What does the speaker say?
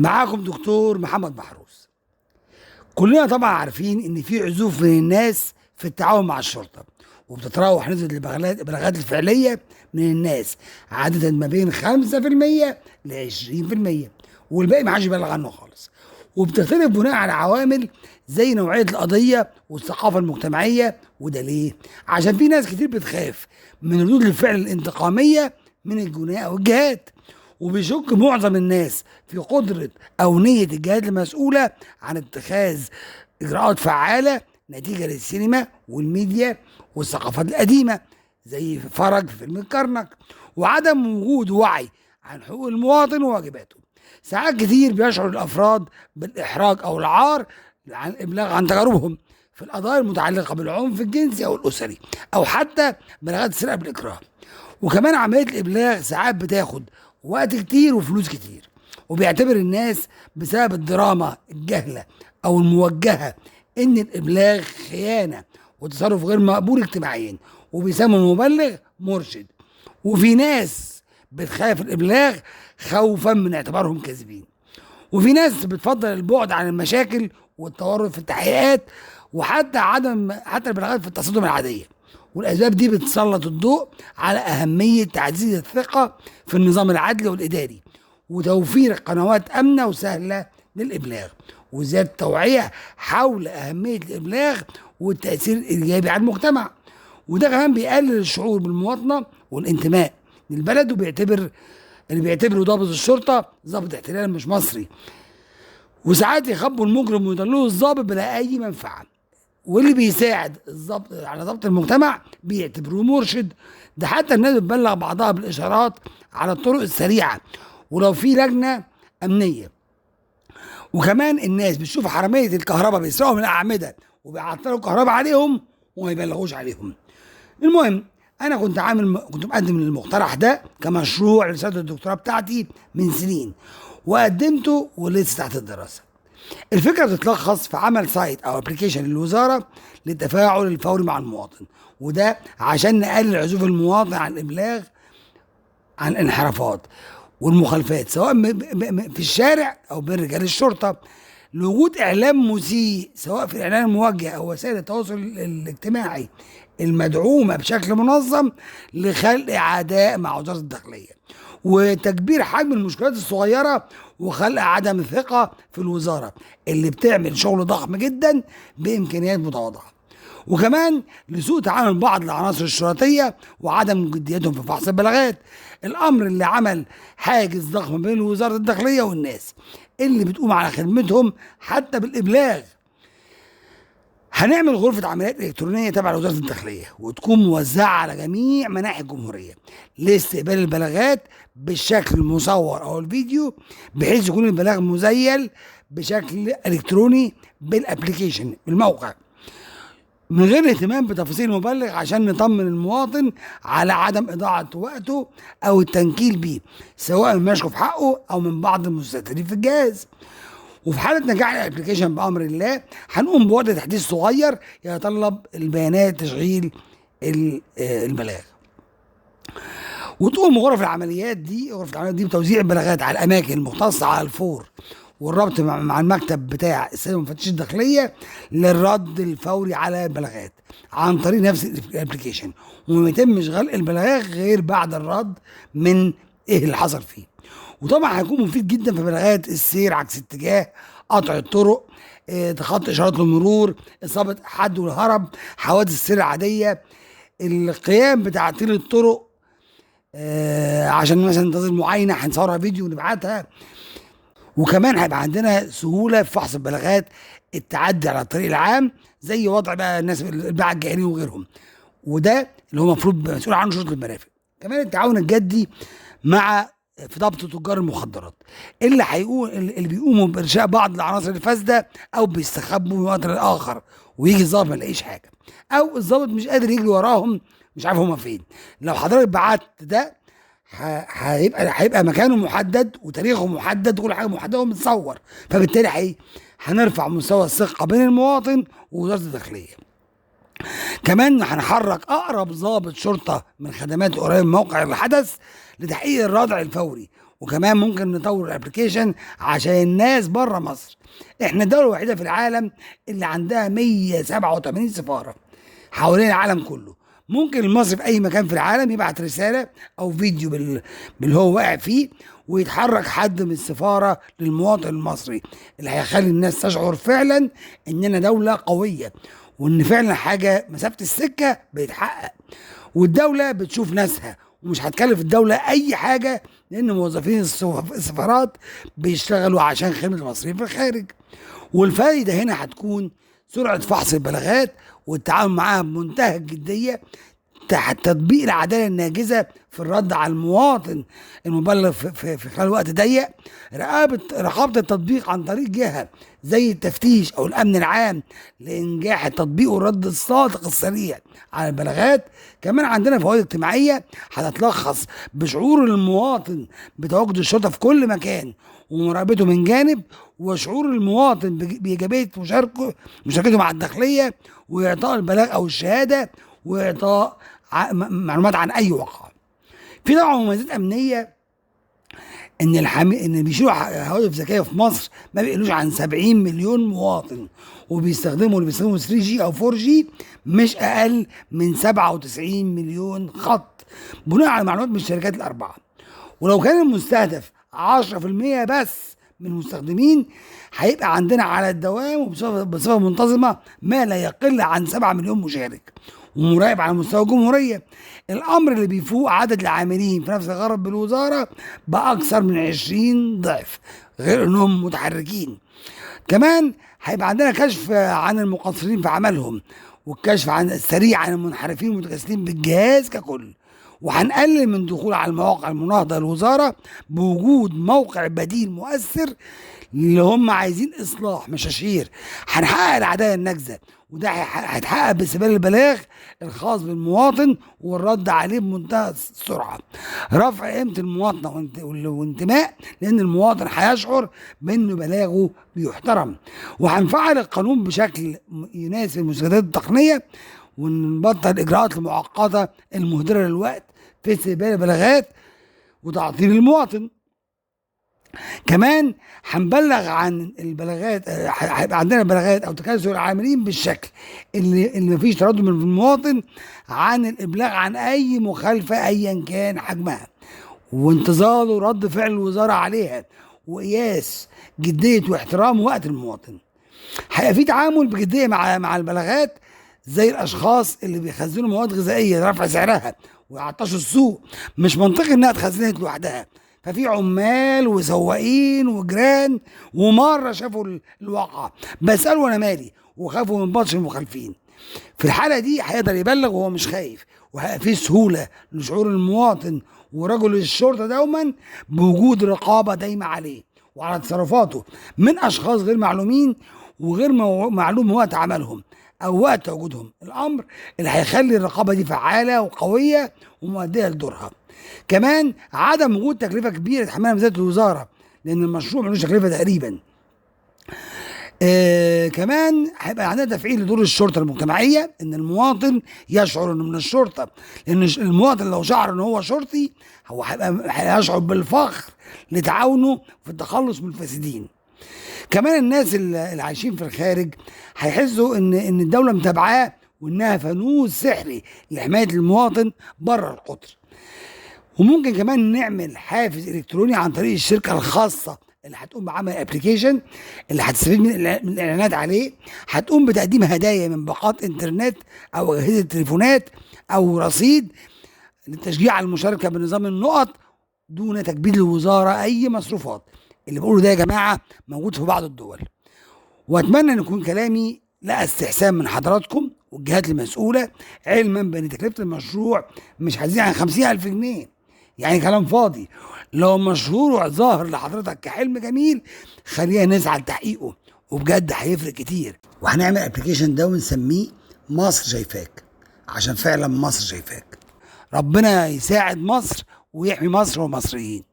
معاكم دكتور محمد محروس. كلنا طبعا عارفين ان في عزوف من الناس في التعاون مع الشرطه، وبتتراوح نسبه البلاغات الفعليه من الناس عاده ما بين 5% ل 20%، والباقي ما حدش يبلغ عنه خالص. وبتختلف بناء على عوامل زي نوعيه القضيه والثقافه المجتمعيه. وده ليه؟ عشان في ناس كتير بتخاف من ردود الفعل الانتقاميه من الجناة او الجهات، وبيشك معظم الناس في قدرة أو نية الجهات المسؤولة عن اتخاذ إجراءات فعالة نتيجة للسينما والميديا والثقافات القديمة زي فرج في فيلم الكرنك، وعدم وجود وعي عن حقوق المواطن وواجباته. ساعات كتير بيشعر الأفراد بالإحراج أو العار عن الإبلاغ عن تجاربهم في القضايا المتعلقة بالعنف الجنسي أو الأسري، أو حتى بلاغات السرقة بالإكراه. وكمان عملية الإبلاغ ساعات بتاخد وقت كتير وفلوس كتير، وبيعتبر الناس بسبب الدراما الجهلة أو الموجهة إن الإبلاغ خيانة وتصرف غير مقبول اجتماعيا، وبيسموا المبلغ مرشد. وفي ناس بتخاف الإبلاغ خوفا من اعتبارهم كاذبين، وفي ناس بتفضل البعد عن المشاكل والتورط في التحقيقات، حتى البلاغات في التصادم العادية. والأسباب دي بتسلط الضوء على أهمية تعزيز الثقة في النظام العدلي والإداري، وتوفير قنوات آمنة وسهلة للإبلاغ، وزيادة التوعية حول أهمية الإبلاغ والتأثير الإيجابي على المجتمع. وده كمان بيقلل الشعور بالمواطنة والانتماء للبلد، اللي بيعتبره ضابط الشرطة ضابط احتلال مش مصري، وساعات يخبوا المجرم ويضلوه الضابط بلا أي منفعة. واللي بيساعد الضبط على ضبط المجتمع بيعتبروه مرشد. ده حتى الناس بتبلغ بعضها بالاشارات على الطرق السريعه ولو في لجنه امنيه. وكمان الناس بتشوف حراميه الكهرباء بيسرقوا من الاعمده وبيعطلوا الكهرباء عليهم وما يبلغوش عليهم. المهم، انا كنت مقدم المقترح ده كمشروع لرساله الدكتوراه بتاعتي من سنين، وقدمته ولسه تحت الدراسه. الفكرة بتتلخص في عمل سايت أو ابلكيشن للوزارة للتفاعل الفوري مع المواطن، وده عشان نقلل عزوف المواطن عن الإبلاغ عن الانحرافات والمخالفات سواء في الشارع أو بين رجال الشرطة، لوجود إعلام مسيء سواء في الإعلام الموجه أو وسائل التواصل الاجتماعي المدعومة بشكل منظم لخلق عداء مع وزارة الداخلية، وتكبير حجم المشكلات الصغيرة وخلق عدم ثقة في الوزارة اللي بتعمل شغل ضخم جدا بإمكانيات متواضعة. وكمان لسوء تعامل بعض العناصر الشرطية وعدم جديتهم في فحص البلاغات، الأمر اللي عمل حاجز ضخم بين وزارة الداخلية والناس اللي بتقوم على خدمتهم حتى بالإبلاغ. هنعمل غرفة عمليات إلكترونية تبع وزارة الداخلية وتكون موزعة على جميع مناحي الجمهورية لاستقبال البلاغات بالشكل المصور أو الفيديو، بحيث يكون البلاغ مزيل بشكل إلكتروني بالأبليكيشن بالموقع، من غير اهتمام بتفاصيل المبلغ، عشان نطمن المواطن على عدم إضاعة وقته أو التنكيل بيه سواء من مشكو في حقه أو من بعض المستثمرين في الجهاز. وفي حالة نجاح الابلكيشن بأمر الله هنقوم بوضع تحديث صغير يتطلب البيانات تشغيل البلاغ. وتقوم غرف العمليات دي بتوزيع البلاغات على الأماكن المختصة على الفور، والربط مع المكتب بتاع السيد المفتش الداخلية للرد الفوري على البلاغات عن طريق نفس الابلكيشن، وما يتمش غلق البلاغ غير بعد الرد من ايه اللي حصل فيه. وطبعا هيكون مفيد جدا في بلاغات السير عكس اتجاه، قطع الطرق، تخطي اشارات المرور، اصابه حد والهرب، حوادث السير العاديه، القيام بتعطيل الطرق عشان مثلا ننتظر معاينه هنصورها فيديو ونبعتها. وكمان هيبقى عندنا سهوله في فحص البلاغات التعدي على الطريق العام، زي وضع بقى الناس الباعة الجاهلين وغيرهم، وده اللي هو المفروض مسؤول عنه شرطه المرافق. كمان التعاون الجدي في ضبط تجار المخدرات اللي بيقوموا بارشاء بعض العناصر الفاسده او بيستخبوا من وقت لاخر، ويجي الظابط ما يلاقيش حاجه، او الظابط مش قادر يجري وراهم مش عارف هما فين. لو حضرتك بعت ده هيبقى مكانه محدد وتاريخه محدد وكل حاجه محدده ومتصور، فبالتالي هنرفع مستوى الثقه بين المواطن ووزاره الداخليه. كمان هنحرك اقرب ضابط شرطه من خدمات قريب من موقع الحدث لتحقيق الردع الفوري وكمان ممكن نطور الابلكيشن عشان الناس بره مصر. احنا الدوله الوحيده في العالم اللي عندها 187 سفاره حوالين العالم كله. ممكن المصري في اي مكان في العالم يبعت رساله او فيديو باللي هو واقع فيه، ويتحرك حد من السفاره للمواطن المصري، اللي هيخلي الناس تشعر فعلا اننا دوله قويه، وان فعلا حاجه مسافه السكه بيتحقق، والدوله بتشوف ناسها، ومش هتكلف الدوله اي حاجه، لان موظفين السفارات بيشتغلوا عشان خدمه المصريين في الخارج. والفائده هنا هتكون سرعه فحص البلاغات والتعامل معاها بمنتهى الجديه تحت تطبيق العداله الناجزه في الرد على المواطن المبلغ في خلال وقت ضيق، رقابه التطبيق عن طريق جهه زي التفتيش او الامن العام لانجاح التطبيق والرد الصادق السريع على البلاغات. كمان عندنا فوائد اجتماعيه هتتلخص بشعور المواطن بتواجد الشرطه في كل مكان ومراقبته من جانب، وشعور المواطن بايجابيه مشاركته مع الداخليه، واعطاء البلاغ او الشهاده، واعطاء معلومات عن اي وقعه. في طبعا مميزات امنيه ان بيشيلوا هواتف ذكيه في مصر ما بيقلوش عن 70 مليون مواطن، وبيستخدموا 3 جي او 4 جي مش اقل من 97 مليون خط بناء على معلومات من الشركات الاربعه. ولو كان المستهدف 10% بس من المستخدمين، هيبقى عندنا على الدوام وبصفه منتظمه ما لا يقل عن 7 مليون مشارك ومراقب على مستوى الجمهوريه، الامر اللي بيفوق عدد العاملين في نفس الغرض بالوزاره باكثر من 20 ضعف، غير انهم متحركين. كمان هيبقى عندنا كشف عن المقصرين في عملهم، والكشف عن السريع عن المنحرفين والمتكاسلين بالجهاز ككل، وهنقلل من دخول على المواقع المناهضه للوزاره بوجود موقع بديل مؤثر اللي هم عايزين اصلاح مش تشهير. هنحقق العداله الناجزه، وده هيتحقق باستقبال البلاغ الخاص بالمواطن والرد عليه بمنتهى السرعه، رفع قيمه المواطنه وانتماء، لان المواطن هيشعر بانه بلاغه بيحترم. وهنفعل القانون بشكل يناسب المستجدات التقنيه، ونبطل الاجراءات المعقده المهدره للوقت في استقبال البلاغات وتعطيل المواطن. كمان هنبلغ عن البلاغات، هيبقى عندنا بلاغات او تكاسل العاملين بالشكل اللي مفيش تردد من المواطن عن الابلاغ عن اي مخالفه ايا كان حجمها، وانتظار رد فعل الوزاره عليها، وقياس جديه واحترام وقت المواطن. هيبقى في تعامل بجديه مع البلاغات، زي الاشخاص اللي بيخزنوا مواد غذائيه لرفع سعرها ويعطشوا السوق، مش منطقي انها اتخزنت لوحدها، ففي عمال وسواقين وجيران ومره شافوا الواقعه بس قالوا انا مالي، وخافوا من بطش المخالفين. في الحاله دي هيقدر يبلغ وهو مش خايف، وهيبقى في سهوله لشعور المواطن ورجل الشرطه دوما بوجود رقابه دايمه عليه وعلى تصرفاته من اشخاص غير معلومين وغير معلوم وقت عملهم او وقت وجودهم، الامر اللي هيخلي الرقابه دي فعاله وقويه ومؤديه لدورها. كمان عدم وجود تكلفه كبيره تحملها ميزانيه الوزاره، لان المشروع ملوش تكلفه تقريبا. كمان هيبقى عندنا تفعيل لدور الشرطه المجتمعيه، ان المواطن يشعر انه من الشرطه، لان المواطن لو شعر ان هو شرطي هو هيشعر بالفخر لتعاونه في التخلص من الفاسدين. كمان الناس اللي عايشين في الخارج هيحسوا ان الدوله متابعاه، وانها فانوس سحري لحمايه المواطن بره القطر. وممكن كمان نعمل حافز الكتروني عن طريق الشركه الخاصه اللي هتقوم بعمل ابلكيشن اللي هتستفيد من الاعلانات عليه، هتقوم بتقديم هدايا من باقات انترنت او اجهزه تليفونات او رصيد للتشجيع على المشاركه بنظام النقط دون تكبيد الوزاره اي مصروفات. اللي بقوله ده يا جماعه موجود في بعض الدول، واتمنى ان يكون كلامي لا استحسان من حضراتكم والجهات المسؤوله، علما بان تكلفه المشروع مش هتزيد عن 50,000 جنيه، يعني كلام فاضي. لو مشروع ظاهر لحضرتك كحلم جميل خلينا نسعى لتحقيقه، وبجد هيفرق كتير. وهنعمل ابلكيشن ده ونسميه مصر شايفاك، عشان فعلا مصر شايفاك. ربنا يساعد مصر ويحمي مصر والمصريين.